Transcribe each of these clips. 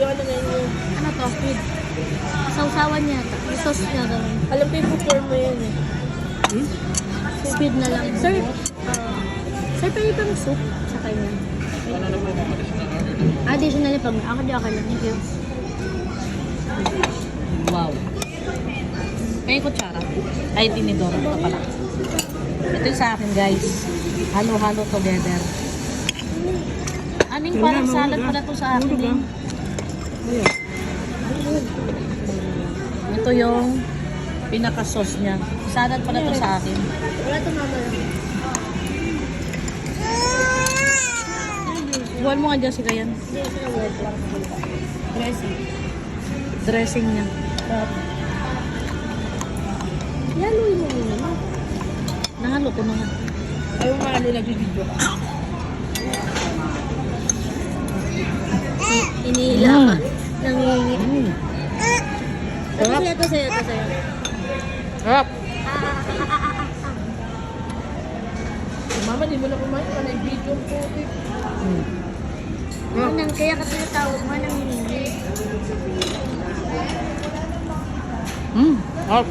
ano ngayon yun. Ano to? Squid. Sausawan niya. Yung sauce niya gawin. Alam ko yung before mo yan eh. Squid na lang. Sir, sir, pwede bang soup sa kanya? Additionally, pag ako di ako lang. Thank you. Wow. May kutsara. Ay, tinidor. Ito pala. Ito yung sa akin, guys. Halo-halo together. Aning parang salad pala to sa akin eh. Ito yung pinaka-sauce niya. Salad pala to sa akin. Wala ito mama lang. Buwan mo nga dyan si Kayan. Dressing. Dressing niya. Yaluin mo muna. Nahalo ko na nga. Ayaw nga nila nag-video ka. Inihila ka. Nangingit. Ito Sarap. sa'yo, ito sa'yo, ito sa'yo. Sarap. Mama, di mo na kumain ka na video ko. Kaya kasi natawag mo nangingit. Sarap.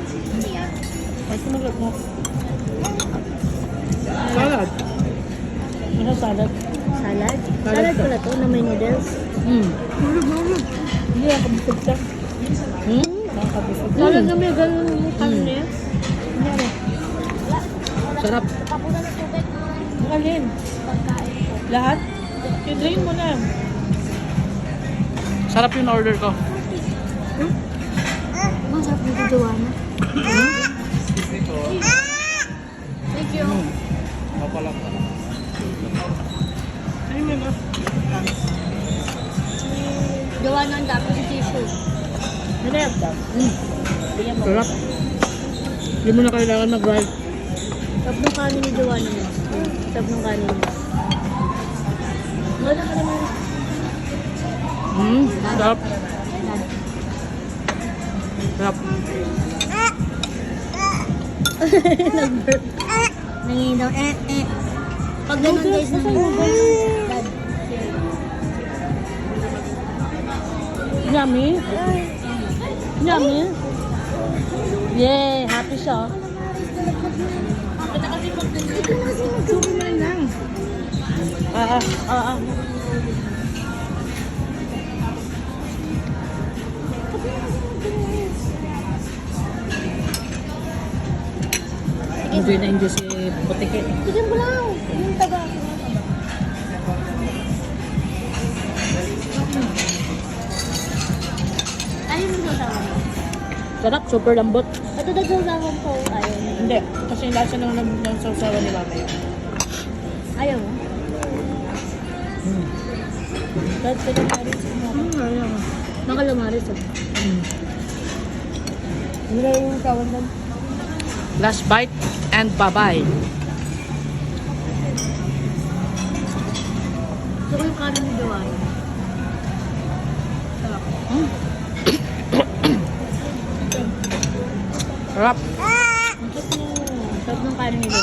Ay, sumagot mo. Salad. Ano salad? Salad? Salad pala to na may noodles. Hindi, nakabusog siya. Nakabusog. Salad na may ganun yung karne. Sarap. Alin? Lahat? I-drain mo na. Sarap yung order ko. Masarap nito, Joanna. Thank you. Ay, may ba? Joanna, ang dami si tissue. Minayab daw. Sarap. Hindi mo na kailangan mag-rice. Sarap ng kanin ni Joanna mo. Sarap ng kanin niya. Wala ka naman. Sarap. Sarap. Nag-burp. Nangingin daw, Pag ganun guys, nangingin. Dad. Yummy. Yummy. Yay! Happy siya. Suman lang. Enjoy na enjoy si Butike. Tignan mo lang. Yung taga. Ayun yung sasawa mo. Sarap, super lambot. Ito daw sasawa ko. Ayaw mo. Hindi. Kasi yung lasa ng sausawa ni mama yun. Ayaw mo? Kahit pinamarin sa mama. Ayaw. Nakalamaris ah. Ano na yung kawan doon? Last bite and bye-bye. Gusto ko yung kanin ni Joanna. Sarap. Ang sarap ng kanin ni Joanna.